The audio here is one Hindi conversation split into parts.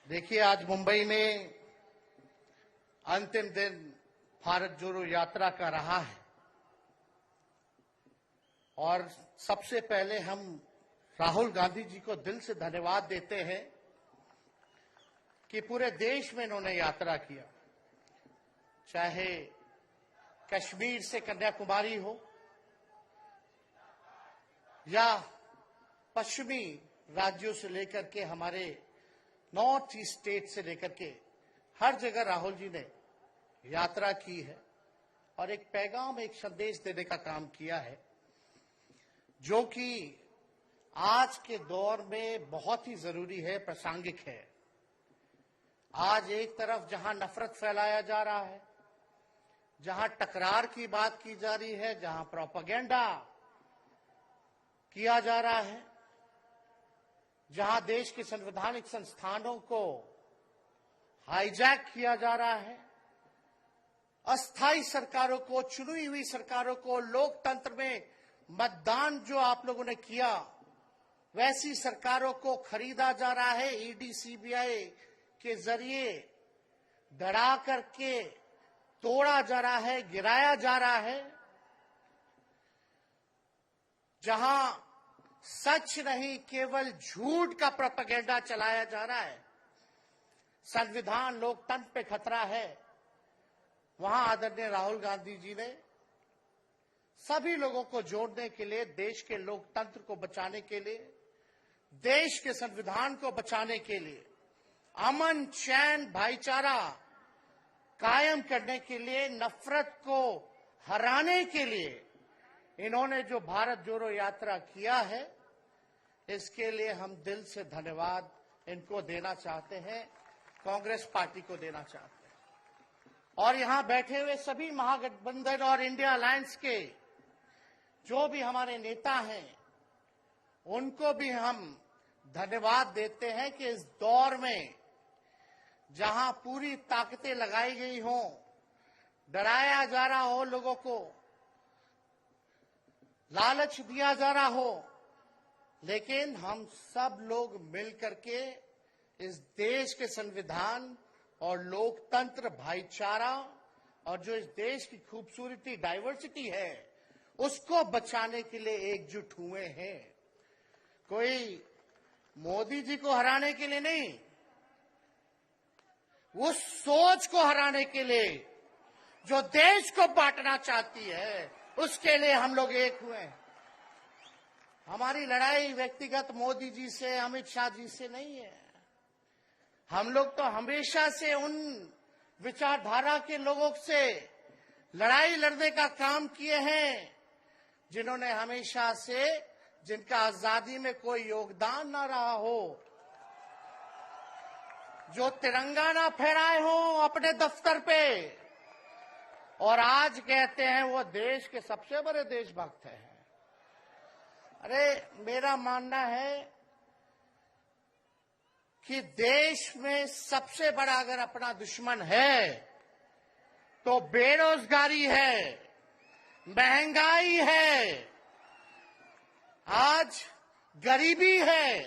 देखिए, आज मुंबई में अंतिम दिन भारत जोड़ो यात्रा का रहा है और सबसे पहले हम राहुल गांधी जी को दिल से धन्यवाद देते हैं कि पूरे देश में इन्होंने यात्रा किया, चाहे कश्मीर से कन्याकुमारी हो या पश्चिमी राज्यों से लेकर के हमारे नॉर्थ ईस्ट स्टेट से लेकर के हर जगह राहुल जी ने यात्रा की है और एक पैगाम, एक संदेश देने का काम किया है, जो कि आज के दौर में बहुत ही जरूरी है, प्रासंगिक है। आज एक तरफ जहां नफरत फैलाया जा रहा है, जहां टकरार की बात की जा रही है, जहां प्रोपेगेंडा किया जा रहा है, जहां देश के संवैधानिक संस्थानों को हाईजैक किया जा रहा है, अस्थायी सरकारों को, चुनी हुई सरकारों को, लोकतंत्र में मतदान जो आप लोगों ने किया वैसी सरकारों को खरीदा जा रहा है, ईडी सीबीआई के जरिए डरा करके तोड़ा जा रहा है, गिराया जा रहा है। जहां सच नहीं, केवल झूठ का प्रोपेगेंडा चलाया जा रहा है, संविधान लोकतंत्र पे खतरा है, वहां आदरणीय राहुल गांधी जी ने सभी लोगों को जोड़ने के लिए, देश के लोकतंत्र को बचाने के लिए, देश के संविधान को बचाने के लिए, अमन चैन भाईचारा कायम करने के लिए, नफरत को हराने के लिए इन्होंने जो भारत जोड़ो यात्रा किया है, इसके लिए हम दिल से धन्यवाद इनको देना चाहते हैं, कांग्रेस पार्टी को देना चाहते हैं। और यहां बैठे हुए सभी महागठबंधन और इंडिया अलायंस के जो भी हमारे नेता हैं, उनको भी हम धन्यवाद देते हैं कि इस दौर में जहां पूरी ताकतें लगाई गई हों, डराया जा रहा हो, लोगों को लालच दिया जा रहा हो, लेकिन हम सब लोग मिलकर के इस देश के संविधान और लोकतंत्र, भाईचारा और जो इस देश की खूबसूरती, डाइवर्सिटी है, उसको बचाने के लिए एकजुट हुए हैं। कोई मोदी जी को हराने के लिए नहीं, उस सोच को हराने के लिए जो देश को बांटना चाहती है, उसके लिए हम लोग एक हुए हैं। हमारी लड़ाई व्यक्तिगत मोदी जी से, अमित शाह जी से नहीं है। हम लोग तो हमेशा से उन विचारधारा के लोगों से लड़ाई लड़ने का काम किए हैं जिन्होंने हमेशा से, जिनका आजादी में कोई योगदान ना रहा हो, जो तिरंगा ना फहराए हो अपने दफ्तर पे, और आज कहते हैं वो देश के सबसे बड़े देशभक्त हैं। अरे, मेरा मानना है कि देश में सबसे बड़ा अगर अपना दुश्मन है तो बेरोजगारी है, महंगाई है, आज गरीबी है,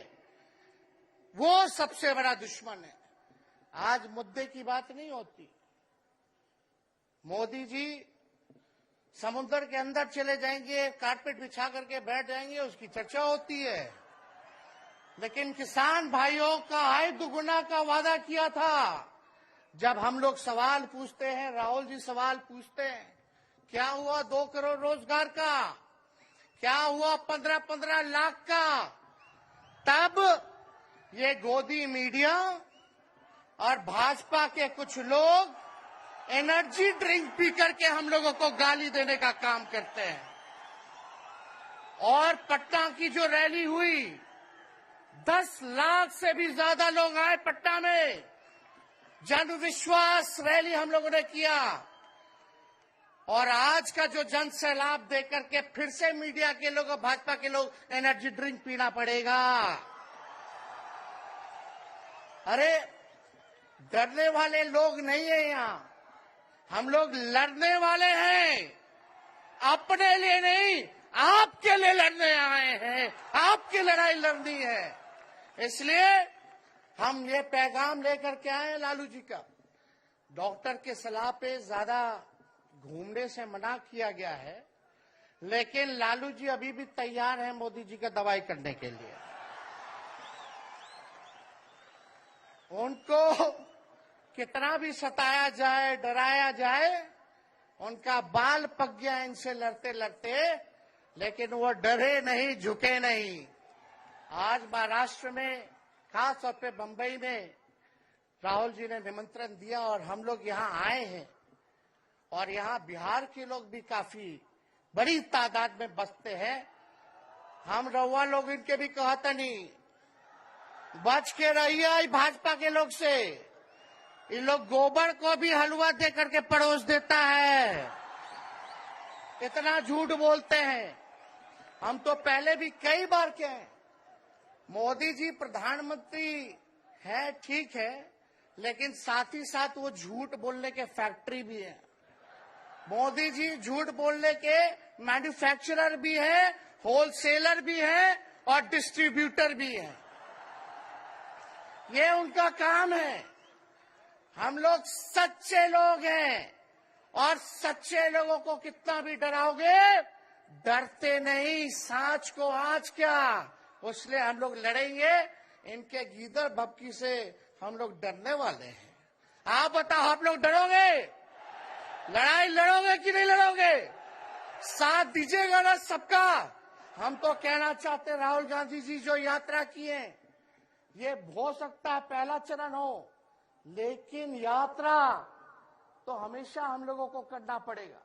वो सबसे बड़ा दुश्मन है। आज मुद्दे की बात नहीं होती। मोदी जी समुद्र के अंदर चले जाएंगे, कारपेट बिछा करके बैठ जाएंगे, उसकी चर्चा होती है। लेकिन किसान भाइयों का आय दुगुना का वादा किया था। जब हम लोग सवाल पूछते हैं, राहुल जी सवाल पूछते हैं, क्या हुआ 2 करोड़ रोजगार का, क्या हुआ 15-15 लाख का, तब ये गोदी मीडिया और भाजपा के कुछ लोग एनर्जी ड्रिंक पी करके हम लोगों को गाली देने का काम करते हैं। और पटना की जो रैली हुई, 10 लाख से भी ज्यादा लोग आए पटना में, जन विश्वास रैली हम लोगों ने किया। और आज का जो जन सैलाब देकर के फिर से मीडिया के लोग और भाजपा के लोग एनर्जी ड्रिंक पीना पड़ेगा। अरे, डरने वाले लोग नहीं है यहाँ, हम लोग लड़ने वाले हैं, अपने लिए नहीं, आपके लिए लड़ने आए हैं, आपकी लड़ाई लड़नी है। इसलिए हम ये पैगाम लेकर के आए लालू जी का, डॉक्टर के सलाह पे ज्यादा घूमने से मना किया गया है, लेकिन लालू जी अभी भी तैयार हैं मोदी जी का दवाई करने के लिए। उनको कितना भी सताया जाए, डराया जाए, उनका बाल पक गया इनसे लड़ते लड़ते, लेकिन वो डरे नहीं, झुके नहीं। आज महाराष्ट्र में, खास तौर पे बंबई में राहुल जी ने निमंत्रण दिया और हम लोग यहाँ आए हैं, और यहाँ बिहार के लोग भी काफी बड़ी तादाद में बसते हैं। हम रउआ लोग इनके भी कहते नहीं, बच के रहिए भाजपा के लोग से। ये लोग गोबर को भी हलवा दे करके परोस देता है, इतना झूठ बोलते हैं। हम तो पहले भी कई बार कहे, मोदी जी प्रधानमंत्री है ठीक है, लेकिन साथ ही साथ वो झूठ बोलने के फैक्ट्री भी है। मोदी जी झूठ बोलने के मैन्युफैक्चरर भी है, होलसेलर भी है और डिस्ट्रीब्यूटर भी है। ये उनका काम है। हम लोग सच्चे लोग हैं, और सच्चे लोगों को कितना भी डराओगे, डरते नहीं। सांच को आज क्या, इसलिए हम लोग लड़ेंगे। इनके गीदड़ भपकी से हम लोग डरने वाले हैं। आप बताओ, आप लोग डरोगे? लड़ाई लड़ोगे कि नहीं लड़ोगे? साथ दीजिएगा ना सबका? हम तो कहना चाहते, राहुल गांधी जी जो यात्रा किए, ये हो सकता है पहला चरण हो, लेकिन यात्रा तो हमेशा हम लोगों को करना पड़ेगा।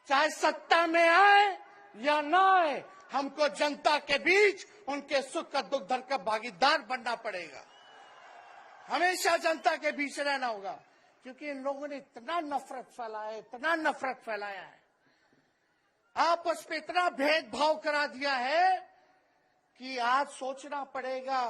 चाहे सत्ता में आए या ना आए, हमको जनता के बीच उनके सुख का दुख दर्द का भागीदार बनना पड़ेगा। हमेशा जनता के बीच रहना होगा, क्योंकि इन लोगों ने इतना नफरत फैलाया है, इतना नफरत फैलाया है, आपस में इतना भेदभाव करा दिया है कि आज सोचना पड़ेगा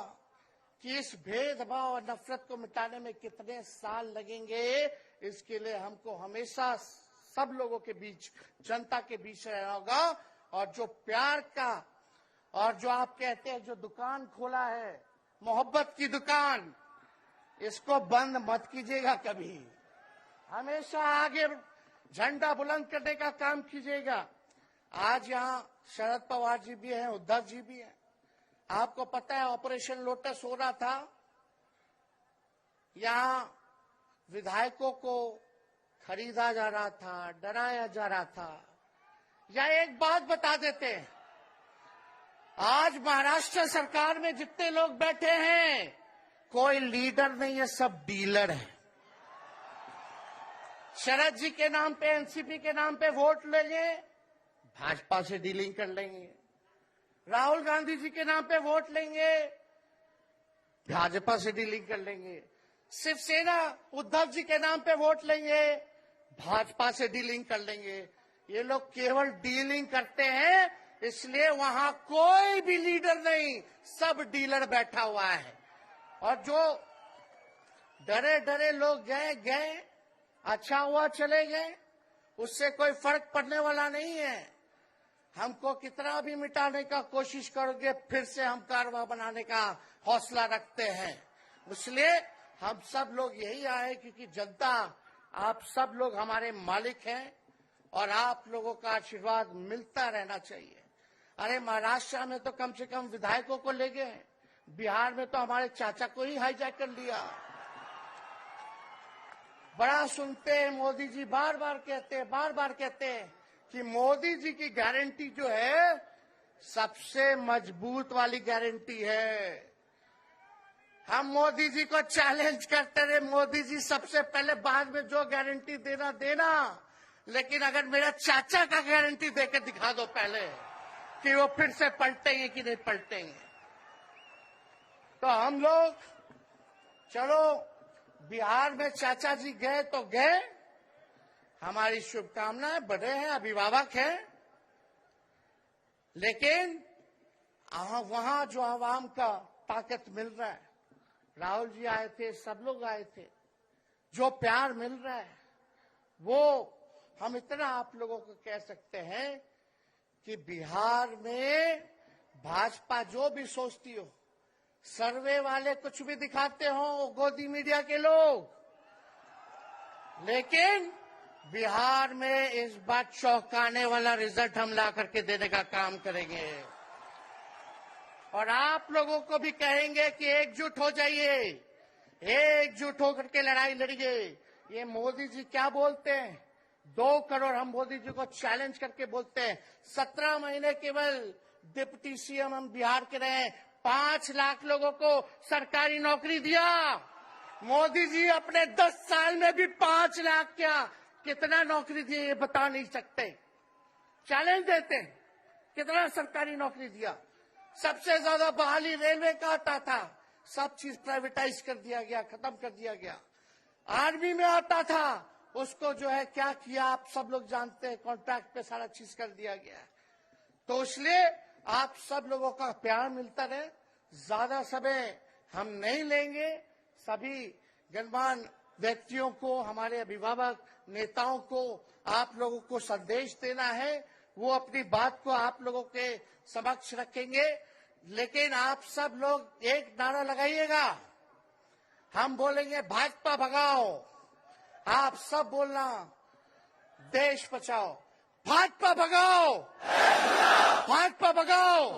कि इस भेदभाव और नफरत को मिटाने में कितने साल लगेंगे। इसके लिए हमको हमेशा सब लोगों के बीच, जनता के बीच रहना होगा। और जो प्यार का, और जो आप कहते हैं जो दुकान खोला है, मोहब्बत की दुकान, इसको बंद मत कीजिएगा कभी। हमेशा आगे झंडा बुलंद करने का काम कीजिएगा। आज यहाँ शरद पवार जी भी हैं, उद्धव जी भी हैं। आपको पता है ऑपरेशन लोटस हो रहा था, यहाँ विधायकों को खरीदा जा रहा था, डराया जा रहा था। या एक बात बता देते हैं, आज महाराष्ट्र सरकार में जितने लोग बैठे हैं, कोई लीडर नहीं है, सब डीलर है। शरद जी के नाम पे, एनसीपी के नाम पे वोट लेंगे, भाजपा से डीलिंग कर लेंगे। राहुल गांधी जी के नाम पे वोट लेंगे, भाजपा से डीलिंग कर लेंगे। शिवसेना उद्धव जी के नाम पे वोट लेंगे, भाजपा से डीलिंग कर लेंगे। ये लोग केवल डीलिंग करते हैं, इसलिए वहां कोई भी लीडर नहीं, सब डीलर बैठा हुआ है। और जो डरे डरे लोग गए, अच्छा हुआ चले गए, उससे कोई फर्क पड़ने वाला नहीं है। हमको कितना भी मिटाने का कोशिश करोगे, फिर से हम कारवा बनाने का हौसला रखते हैं। इसलिए हम सब लोग यही आए, क्योंकि जनता, आप सब लोग हमारे मालिक हैं, और आप लोगों का आशीर्वाद मिलता रहना चाहिए। अरे महाराष्ट्र में तो कम से कम विधायकों को ले गए, बिहार में तो हमारे चाचा को ही हाईजैक कर लिया। बड़ा सुनते हैं, मोदी जी बार बार कहते हैं कि मोदी जी की गारंटी जो है सबसे मजबूत वाली गारंटी है। हम मोदी जी को चैलेंज करते रहे, मोदी जी सबसे पहले, बाद में जो गारंटी देना, लेकिन अगर मेरा चाचा का गारंटी देकर दिखा दो पहले कि वो फिर से पलटेंगे कि नहीं पलटेंगे। तो हम लोग, चलो बिहार में चाचा जी गए तो गए, हमारी शुभकामनाएं, बड़े हैं, अभिभावक हैं, लेकिन वहां जो आवाम का ताकत मिल रहा है, राहुल जी आए थे, सब लोग आए थे, जो प्यार मिल रहा है, वो हम इतना आप लोगों को कह सकते हैं कि बिहार में भाजपा जो भी सोचती हो, सर्वे वाले कुछ भी दिखाते हो, गोदी मीडिया के लोग, लेकिन बिहार में इस बार चौंकाने वाला रिजल्ट हम ला करके देने का काम करेंगे। और आप लोगों को भी कहेंगे कि एकजुट हो जाइए, एकजुट होकर के लड़ाई लड़िए। ये मोदी जी क्या बोलते हैं, 2 करोड़, हम मोदी जी को चैलेंज करके बोलते हैं 17 महीने केवल डिप्टी सीएम हम बिहार के रहे, 5 लाख लोगों को सरकारी नौकरी दिया। मोदी जी अपने 10 साल में भी 5 लाख क्या कितना नौकरी दिए ये बता नहीं सकते। चैलेंज देते हैं कितना सरकारी नौकरी दिया। सबसे ज्यादा बहाली रेलवे का आता था, सब चीज प्राइवेटाइज कर दिया गया, खत्म कर दिया गया। आर्मी में आता था, उसको जो है क्या किया आप सब लोग जानते हैं, कॉन्ट्रैक्ट पे सारा चीज कर दिया गया। तो इसलिए आप सब लोगों का प्यार मिलता रहे, ज्यादा समय हम नहीं लेंगे। सभी गणमान्य व्यक्तियों को, हमारे अभिभावक नेताओं को आप लोगों को संदेश देना है, वो अपनी बात को आप लोगों के समक्ष रखेंगे। लेकिन आप सब लोग एक नारा लगाइएगा, हम बोलेंगे भाजपा भगाओ, आप सब बोलना देश बचाओ। भाजपा भगाओ, भाजपा भगाओ।